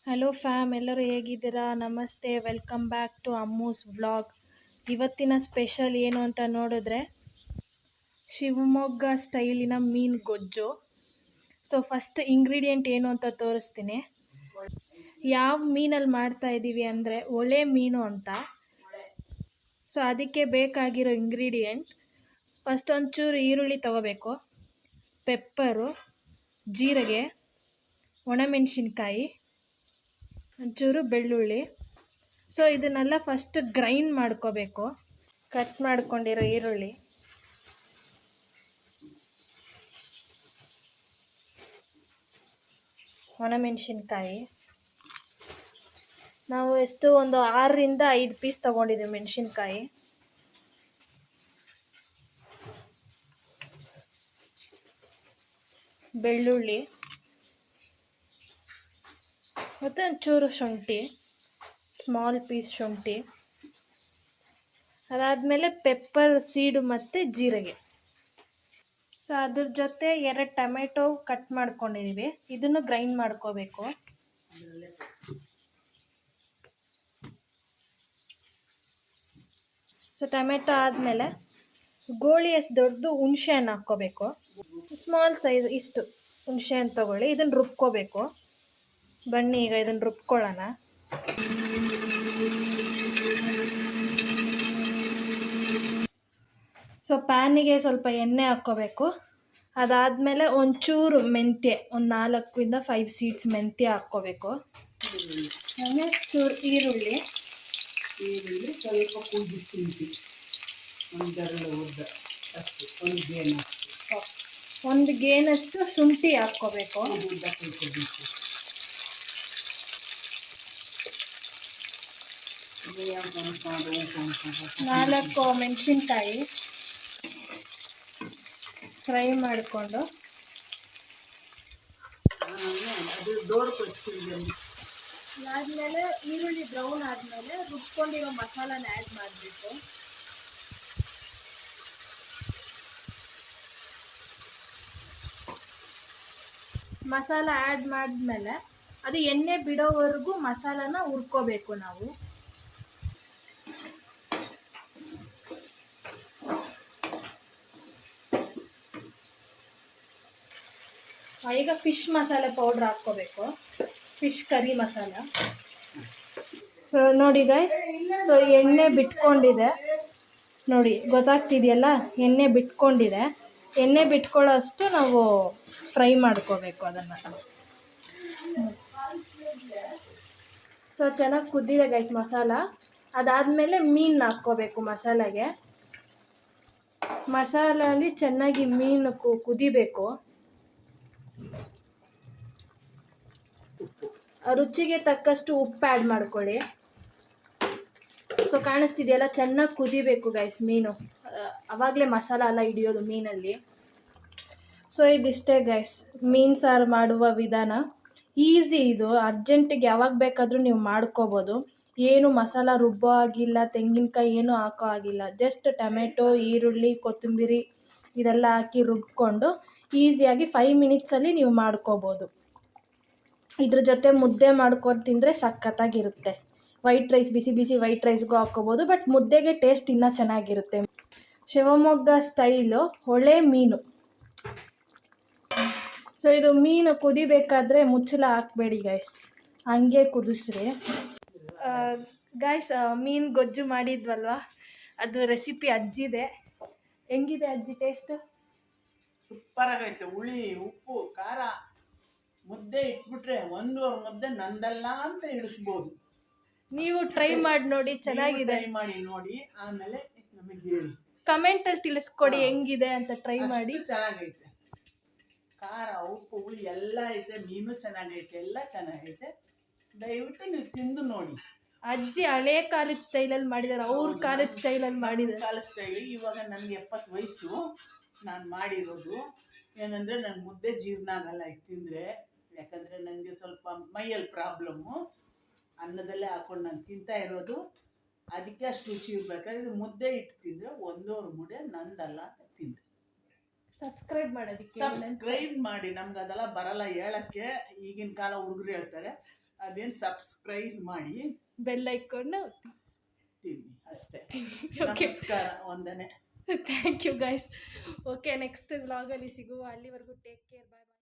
Hello fam, ಎಲ್ಲರೂ ಹೇಗಿದ್ದೀರಾ? ನಮಸ್ತೆ, welcome back to Ammu's vlog. ಇವತ್ತಿನ ಸ್ಪೆಷಲ್ ಏನು ಅಂತ ನೋಡಿದ್ರೆ ಶಿವಮೊಗ್ಗ ಸ್ಟೈಲಿನ ಮೀನು ಗೊಜ್ಜು. ಸೊ ಫಸ್ಟ್ ಇಂಗ್ರೀಡಿಯೆಂಟ್ ಏನು ಅಂತ ತೋರಿಸ್ತೀನಿ. ಯಾವ ಮೀನಲ್ಲಿ ಮಾಡ್ತಾ ಇದ್ದೀವಿ ಅಂದರೆ ಒಳ್ಳೆ ಮೀನು ಅಂತ. ಸೊ ಅದಕ್ಕೆ ಬೇಕಾಗಿರೋ ಇಂಗ್ರೀಡಿಯೆಂಟ್, ಫಸ್ಟ್ ಒಂಚೂರು ಈರುಳ್ಳಿ ತೊಗೋಬೇಕು, ಪೆಪ್ಪರು, ಜೀರಿಗೆ, ಒಣಮೆಣಸಿನ್ಕಾಯಿ, ಒಂಚೂರು ಬೆಳ್ಳುಳ್ಳಿ. ಸೊ ಇದನ್ನೆಲ್ಲ ಫಸ್ಟ್ ಗ್ರೈಂಡ್ ಮಾಡ್ಕೋಬೇಕು. ಕಟ್ ಮಾಡ್ಕೊಂಡಿರೋ ಈರುಳ್ಳಿ, ಒಣಮೆಣಸಿನ್ಕಾಯಿ, ನಾವು ಒಂದು 6ರಿಂದ 5 ಪೀಸ್ ತೊಗೊಂಡಿದ್ದೀವಿ ಮೆಣಸಿನ್ಕಾಯಿ, ಬೆಳ್ಳುಳ್ಳಿ ಮತ್ತು ಒಂಚೂರು ಶುಂಠಿ, ಸ್ಮಾಲ್ ಪೀಸ್ ಶುಂಠಿ. ಅದಾದಮೇಲೆ ಪೆಪ್ಪರ್ ಸೀಡು ಮತ್ತು ಜೀರಿಗೆ. ಸೊ ಅದ್ರ ಜೊತೆ 2 ಟೊಮೆಟೊ ಕಟ್ ಮಾಡ್ಕೊಂಡಿದ್ದೀವಿ, ಇದನ್ನು ಗ್ರೈಂಡ್ ಮಾಡ್ಕೋಬೇಕು. ಸೊ ಟೊಮೆಟೊ ಆದಮೇಲೆ ಗೋಳಿ ಅಷ್ಟು ದೊಡ್ಡದು ಹುಣಸೆ ಹಣ್ಣು ಹಾಕ್ಕೋಬೇಕು. ಸ್ಮಾಲ್ ಸೈಜ್ ಇಷ್ಟು ಹುಣಸೆ ಹಣ್ಣು ತೊಗೊಳ್ಳಿ. ಇದನ್ನು ರುಬ್ಕೋಬೇಕು. ಬನ್ನಿ ಈಗ ಇದನ್ನು ರುಬ್ಕೊಳ್ಳೋಣ. ಸೊ ಪ್ಯಾನಿಗೆ ಸ್ವಲ್ಪ ಎಣ್ಣೆ ಹಾಕ್ಕೋಬೇಕು. ಅದಾದಮೇಲೆ ಒಂಚೂರು ಮೆಂತ್ಯ, ಒಂದು 4ರಿಂದ 5 ಸೀಡ್ಸ್ ಮೆಂತ್ಯ ಹಾಕ್ಕೋಬೇಕು. ಆಮೇಲೆ ಚೂರು ಈರುಳ್ಳಿ ಸ್ವಲ್ಪ ಕುದಿಸಿ, ಒಂದು ಗೇನಷ್ಟು ಶುಂಠಿ ಹಾಕ್ಕೋಬೇಕು. 4 ಮೆಣಸಿನ್ಕಾಯಿ ಫ್ರೈ ಮಾಡಿಕೊಂಡು, ಅದಾದಮೇಲೆ ಈರುಳ್ಳಿ ಬ್ರೌನ್ ಆದಮೇಲೆ ರುಬ್ಕೊಂಡಿರೋ ಮಸಾಲಾನ ಆ್ಯಡ್ ಮಾಡಬೇಕು. ಮಸಾಲ ಆ್ಯಡ್ ಮಾಡಿದ್ಮೇಲೆ ಅದು ಎಣ್ಣೆ ಬಿಡೋವರೆಗೂ ಮಸಾಲಾನ ಹುರ್ಕೋಬೇಕು ನಾವು. ಈಗ ಫಿಶ್ ಮಸಾಲೆ ಪೌಡ್ರ್ ಹಾಕ್ಕೋಬೇಕು, ಫಿಶ್ ಕರಿ ಮಸಾಲ. ಸೊ ನೋಡಿ ಗೈಸ್, ಸೊ ಎಣ್ಣೆ ಬಿಟ್ಕೊಂಡಿದೆ ನೋಡಿ, ಗೊತ್ತಾಗ್ತಿದೆಯಲ್ಲ, ಎಣ್ಣೆ ಬಿಟ್ಕೊಂಡಿದೆ. ಎಣ್ಣೆ ಬಿಟ್ಕೊಳ್ಳೋ ಅಷ್ಟು ನಾವು ಫ್ರೈ ಮಾಡ್ಕೋಬೇಕು ಅದನ್ನು. ಸೊ ಚೆನ್ನಾಗಿ ಕುದ್ದಿದೆ ಗೈಸ್ ಮಸಾಲ. ಅದಾದಮೇಲೆ ಮೀನು ಹಾಕ್ಕೋಬೇಕು ಮಸಾಲೆಗೆ. ಮಸಾಲಲ್ಲಿ ಚೆನ್ನಾಗಿ ಮೀನು ಕುದಿಬೇಕು. ರುಚಿಗೆ ತಕ್ಕಷ್ಟು ಉಪ್ಪು ಆ್ಯಡ್ ಮಾಡ್ಕೊಳ್ಳಿ. ಸೊ ಕಾಣಿಸ್ತಿದೆಯಲ್ಲ, ಚೆನ್ನಾಗಿ ಕುದಿಬೇಕು ಗೈಸ್ ಮೀನು, ಆವಾಗಲೇ ಮಸಾಲ ಎಲ್ಲ ಹಿಡಿಯೋದು ಮೀನಲ್ಲಿ. ಸೊ ಇದಿಷ್ಟೇ ಗೈಸ್ ಮೀನು ಸಾರು ಮಾಡುವ ವಿಧಾನ. ಈಸಿ ಇದು, ಅರ್ಜೆಂಟಿಗೆ ಯಾವಾಗ ಬೇಕಾದರೂ ನೀವು ಮಾಡ್ಕೋಬೋದು. ಏನು ಮಸಾಲ ರುಬ್ಬೋ ಆಗಿಲ್ಲ, ತೆಂಗಿನಕಾಯಿ ಏನೂ ಹಾಕೋ ಆಗಿಲ್ಲ. ಜಸ್ಟ್ ಟೊಮೆಟೊ, ಈರುಳ್ಳಿ, ಕೊತ್ತಂಬರಿ ಇದೆಲ್ಲ ಹಾಕಿ ರುಬ್ಕೊಂಡು ಈಸಿಯಾಗಿ 5 ಮಿನಿಟ್ಸಲ್ಲಿ ನೀವು ಮಾಡ್ಕೋಬೋದು. ಇದ್ರ ಜೊತೆ ಮುದ್ದೆ ಮಾಡ್ಕೊಂಡು ತಿಂದರೆ ಸಖತ್ತಾಗಿರುತ್ತೆ. ವೈಟ್ ರೈಸ್, ಬಿಸಿ ಬಿಸಿ ವೈಟ್ ರೈಸ್ಗೂ ಹಾಕ್ಕೋಬೋದು, ಬಟ್ ಮುದ್ದೆಗೆ ಟೇಸ್ಟ್ ಇನ್ನೂ ಚೆನ್ನಾಗಿರುತ್ತೆ. ಶಿವಮೊಗ್ಗ ಸ್ಟೈಲು ಹೊಳೆ ಮೀನು. ಸೊ ಇದು ಮೀನು ಕುದಿಬೇಕಾದ್ರೆ ಮುಚ್ಚಳ ಹಾಕಬೇಡಿ ಗೈಸ್, ಹಂಗೆ ಕುದಿಸ್ರಿ. ಗೈಸ್ ಮೀನು ಗೊಜ್ಜು ಮಾಡಿದ್ವಲ್ವ, ಅದು ರೆಸಿಪಿ ಅಜ್ಜಿದೆ. ಹೆಂಗಿದೆ ಅಜ್ಜಿ ಟೇಸ್ಟು? ಸೂಪರ್ ಆಗೈತೆ. ಹುಳಿ, ಉಪ್ಪು, ಖಾರ. ಮುದ್ದೆ ಇಟ್ಬಿಟ್ರೆ 1 ಮುದ್ದೆ ನಂದಲ್ಲ ಅಂತ ಇಳಿಸ್ಬೋದು. ನೀವು ಟ್ರೈ ಮಾಡಿ ನೋಡಿ, ಚೆನ್ನಾಗಿದೆ. ಟ್ರೈ ಮಾಡಿ ನೋಡಿ, ಆಮೇಲೆ ನಮಗೆ ಹೇಳಿ, ಕಮೆಂಟಲ್ಲಿ ತಿಳಿಸ್ಕೊಡಿ ಹೆಂಗಿದೆ ಅಂತ. ಟ್ರೈ ಮಾಡಿ. ಚೆನ್ನಾಗೈತೆ. ಖಾರ, ಉಪ್ಪು, ಹುಳಿ ಎಲ್ಲ ಐತೆ. ಮೀನು ಚೆನ್ನಾಗೈತೆ, ಎಲ್ಲ ಚೆನ್ನಾಗೈತೆ. ದಯವಿಟ್ಟು ನೀವು ತಿಂದು ನೋಡಿ. ಅಜ್ಜಿ ಹಳೆ ಕಾಲೇಜ್ ಸ್ಟೈಲಲ್ಲಿ ಮಾಡಿದ್ದಾರೆ, ಅವ್ರ ಕಾಲೇಜ್ ಸ್ಟೈಲಲ್ಲಿ ಮಾಡಿದ್ದಾರೆ. College style. ಇವಾಗ ನನಗೆ 70 ವಯಸ್ಸು. ನಾನು ಮಾಡಿರೋದು ಏನಂದರೆ, ನನ್ನ ಮುದ್ದೆ ಜೀರ್ಣ ಆಗಲ್ಲ ಇದು ತಿಂದರೆ. ಯಾಕಂದರೆ ನನಗೆ ಸ್ವಲ್ಪ ಮೈಯಲ್ಲಿ ಪ್ರಾಬ್ಲಮ್ಮು. ಅನ್ನದಲ್ಲೇ ಹಾಕೊಂಡು ನಾನು ತಿಂತಾ ಇರೋದು, ಅದಕ್ಕೆ ಅಷ್ಟು ರುಚಿ ಇರ್ಬೇಕಾದ್ರೆ ಇದು ಮುದ್ದೆ ಇಟ್ಟು ತಿಂದರೆ 1 ಮುದ್ದೆ ನಂದಲ್ಲ ಅಂತ ತಿಂದರೆ. ಸಬ್ಸ್ಕ್ರೈಬ್ ಮಾಡೋದಕ್ಕೆ ಸಬ್ಸ್ಕ್ರೈಬ್ ಮಾಡಿ. ನಮ್ಗೆ ಅದೆಲ್ಲ ಬರಲ್ಲ ಹೇಳಕ್ಕೆ. ಈಗಿನ ಕಾಲ ಹುಡುಗರು ಹೇಳ್ತಾರೆ ಅದೇನು ಸಬ್ಸ್ಕ್ರೈಬ್ ಮಾಡಿ ಬೆಲ್ ಐಕೊಂಡು ತಿನ್ನಿ ಅಷ್ಟೇ. ಓಕೆ, ನಮಸ್ಕಾರ, ವಂದನೆ. Thank you guys. Okay, next ವ್ಲಾಗಲ್ಲಿ ಸಿಗುವ. ಅಲ್ಲಿವರೆಗೂ ಟೇಕ್ ಕೇರ್, ಬಾಯ್ ಬಾಯ್.